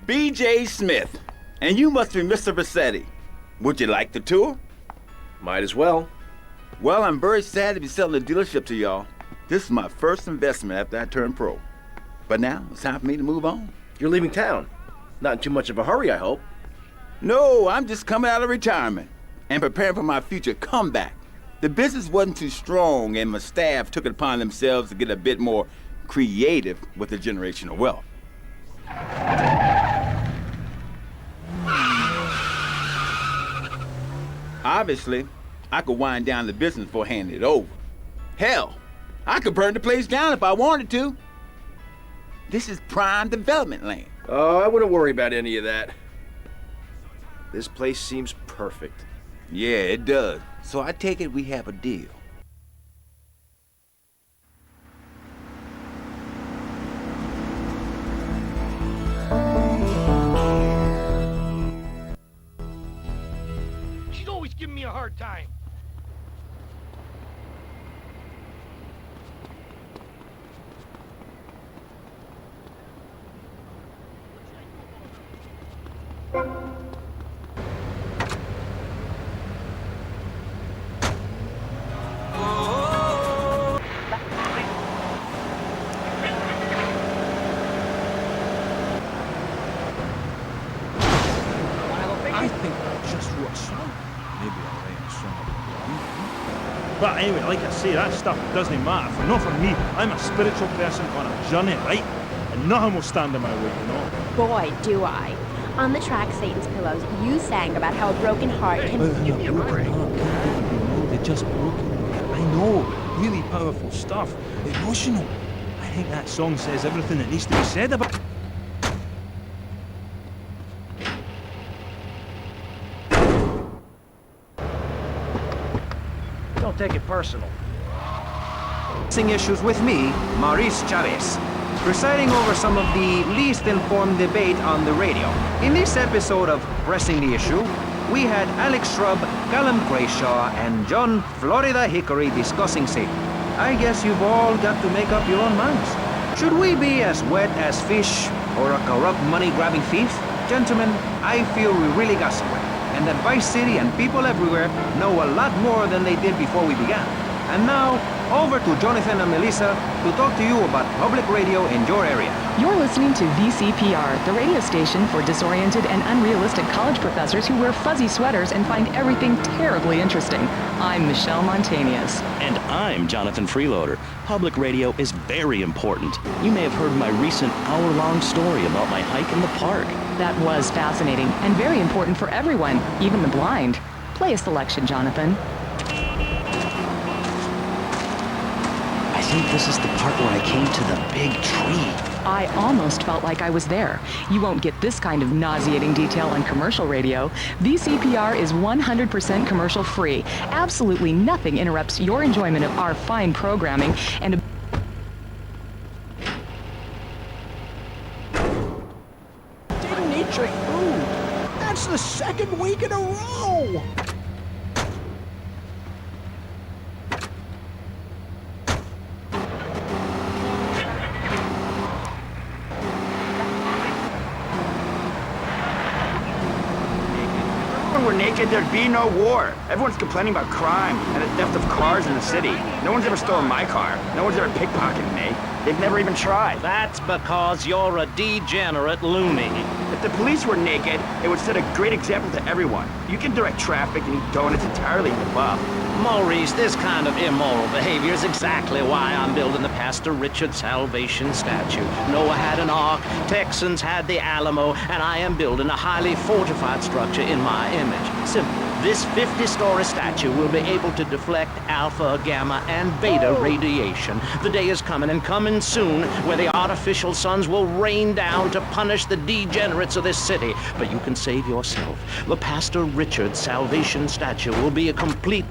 B.J. Smith, and you must be Mr. Vassetti. Would you like the tour? Might as well. Well, I'm very sad to be selling the dealership to y'all. This is my first investment after I turned pro. But now, it's time for me to move on. You're leaving town. Not in too much of a hurry, I hope. No, I'm just coming out of retirement and preparing for my future comeback. The business wasn't too strong, and my staff took it upon themselves to get a bit more creative with the generation of wealth. Obviously, I could wind down the business before handing it over. Hell, I could burn the place down if I wanted to. This is prime development land. Oh, I wouldn't worry about any of that. This place seems perfect. Yeah, it does. So I take it we have a deal. She's always giving me a hard time. I think I just wrote a song. Maybe I'll write a song about. But anyway, like I say, that stuff doesn't matter. Not for me. I'm a spiritual person on a journey, right? And nothing will stand in my way, you know? Boy, do I. On the track Satan's Pillows, you sang about how a broken heart can... Give me a break. They're just broken. I know. Really powerful stuff. Emotional. I think that song says everything that needs to be said about... Don't take it personal. Issues with me, Maurice Chavez, presiding over some of the least informed debate on the radio. In this episode of Pressing the Issue, we had Alex Shrub, Callum Grayshaw, and John Florida Hickory discussing Satan. I guess you've all got to make up your own minds. Should we be as wet as fish or a corrupt money-grabbing thief? Gentlemen, I feel we really got somewhere, and that Vice City and people everywhere know a lot more than they did before we began. And now, over to Jonathan and Melissa to talk to you about public radio in your area. You're listening to VCPR, the radio station for disoriented and unrealistic college professors who wear fuzzy sweaters and find everything terribly interesting. I'm Michelle Montañez. And I'm Jonathan Freeloader. Public radio is very important. You may have heard my recent hour-long story about my hike in the park. That was fascinating and very important for everyone, even the blind. Play a selection, Jonathan. I think this is the part where I came to the big tree. I almost felt like I was there. You won't get this kind of nauseating detail on commercial radio. VCPR is 100% commercial free. Absolutely nothing interrupts your enjoyment of our fine programming and Didn't eat your food. That's the second week in a row. If everyone were naked, there'd be no war. Everyone's complaining about crime and the theft of cars in the city. No one's ever stolen my car. No one's ever pickpocketed me. They've never even tried. That's because you're a degenerate loony. If the police were naked, it would set a great example to everyone. You can direct traffic and eat donuts entirely in the buff. Maurice, this kind of immoral behavior is exactly why I'm building the Pastor Richard Salvation statue. Noah had an ark, Texans had the Alamo, and I am building a highly fortified structure in my image. Simple. This 50-story statue will be able to deflect alpha, gamma, and beta radiation. The day is coming, and coming soon, where the artificial suns will rain down to punish the degenerates of this city. But you can save yourself. The Pastor Richard Salvation statue will be a complete...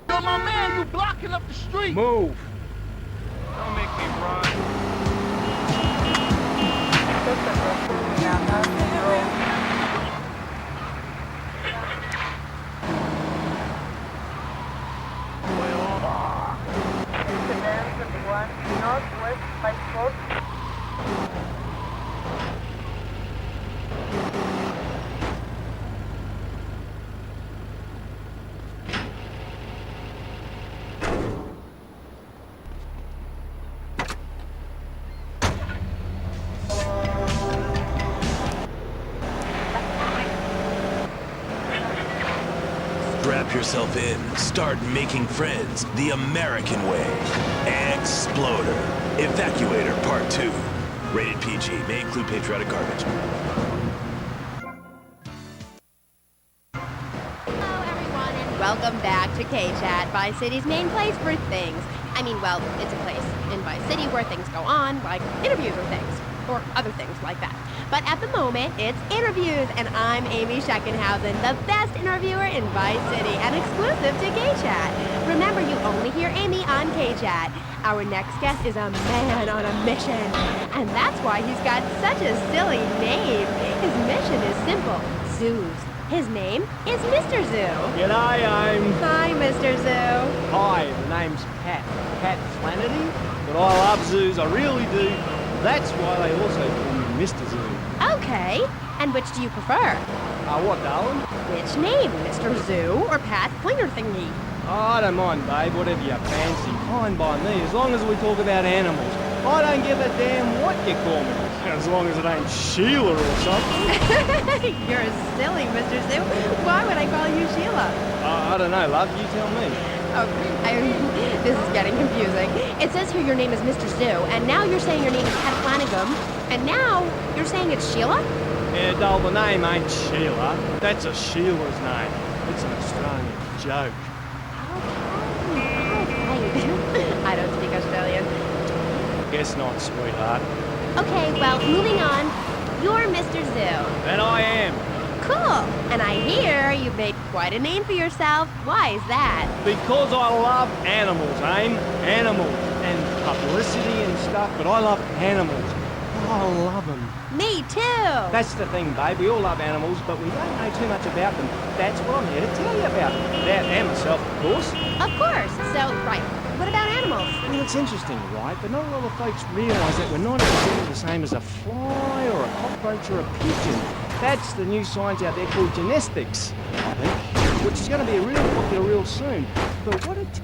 Yo, my man, you blocking up the street. Move. Don't make me run. Strap yourself in. Start making friends the American way. Exploder. Evacuator Part 2. Rated PG. May include patriotic garbage. Hello, everyone, and welcome back to K-Chat, Vice City's main place for things. I mean, well, it's a place in Vice City where things go on, like interviews or things, or other things like that. But at the moment, it's interviews, and I'm Amy Scheckenhausen, the best interviewer in Vice City and exclusive to K-Chat. Remember, you only hear Amy on K-Chat. Our next guest is a man on a mission, and that's why he's got such a silly name. His mission is simple, zoos. His name is Mr. Zoo. G'day, Aim. Hi, Mr. Zoo. Hi, the name's Pat Flannery, but I love zoos, I really do. That's why they also call me Mr. Zoo. Okay, and which do you prefer? What, darling? Which name, Mr. Zoo or Pat Pointer Thingy? Oh, I don't mind, babe, whatever you fancy. Fine by me, as long as we talk about animals. I don't give a damn what you call me, as long as it ain't Sheila or something. You're silly, Mr. Zoo. Why would I call you Sheila? I don't know, love, you tell me. Oh, this is getting confusing. It says here your name is Mr. Zoo, and now you're saying your name is Pat Flanagan, and now you're saying it's Sheila? Yeah, doll, the name ain't Sheila. That's a Sheila's name. It's an Australian joke. Okay. I don't speak Australian. Guess not, sweetheart. Okay, well, moving on. You're Mr. Zoo. And I am. Cool. And I hear you've made quite a name for yourself. Why is that? Because I love animals, Aim. Animals. And publicity and stuff, but I love animals. I love them. Me too. That's the thing, babe. We all love animals, but we don't know too much about them. That's what I'm here to tell you about. About and myself, of course. Of course. So, right. What about animals? Well, it's interesting, right? But not a lot of folks realise that we're not exactly the same as a fly or a cockroach or a pigeon. That's the new science out there called genetics, I think, which is going to be real popular real soon. But what it...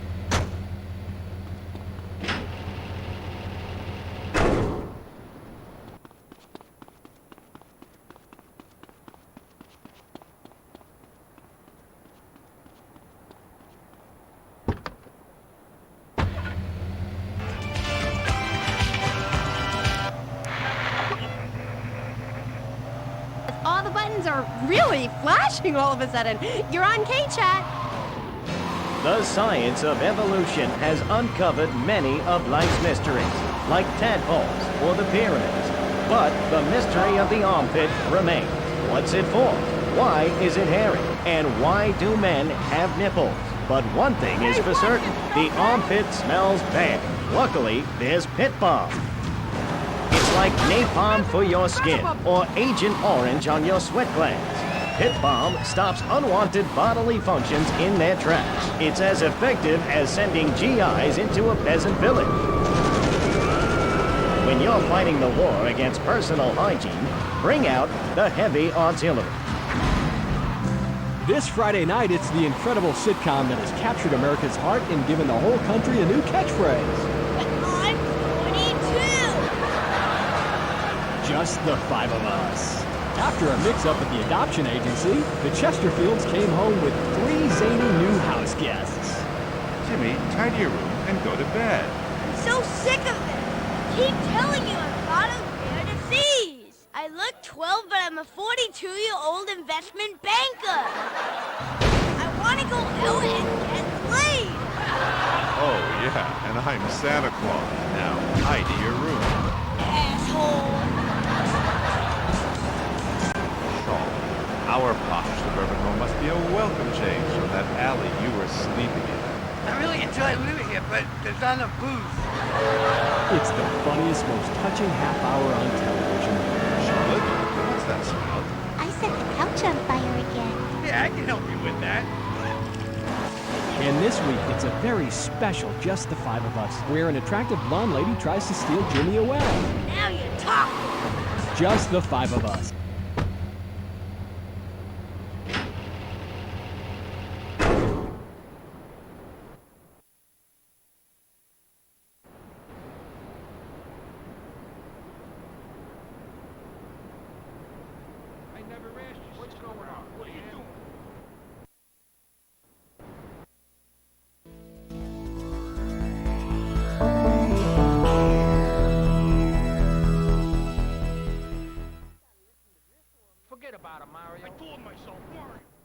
All the buttons are really flashing all of a sudden. You're on K-Chat. The science of evolution has uncovered many of life's mysteries, like tadpoles or the pyramids. But the mystery of the armpit remains. What's it for? Why is it hairy? And why do men have nipples? But one thing is for certain, the armpit smells bad. Luckily, there's Pit Balm. It's like napalm for your skin, or Agent Orange on your sweat glands. Pit Balm stops unwanted bodily functions in their tracks. It's as effective as sending GIs into a peasant village. When you're fighting the war against personal hygiene, bring out the Heavy Auxiliary. This Friday night, it's the incredible sitcom that has captured America's heart and given the whole country a new catchphrase. I'm 22! Just the five of us. After a mix-up at the adoption agency, the Chesterfields came home with 3 zany new house guests. Jimmy, tidy your room and go to bed. I'm so sick of it. Keep telling you I'm not a rare disease. I look 12, but I'm a 42-year-old investment banker. I want to go out and get laid. Oh, yeah, and I'm Santa Claus. Now, tidy your room. Asshole. Our posh suburban home must be a welcome change from that alley you were sleeping in. I really enjoy living here, but there's not enough booze. It's the funniest, most touching half hour on television. Charlotte, what's that smell? I set the couch on fire again. Yeah, I can help you with that. And this week, it's a very special Just the Five of Us, where an attractive blonde lady tries to steal Jimmy away. Now you're talking. Just the Five of Us.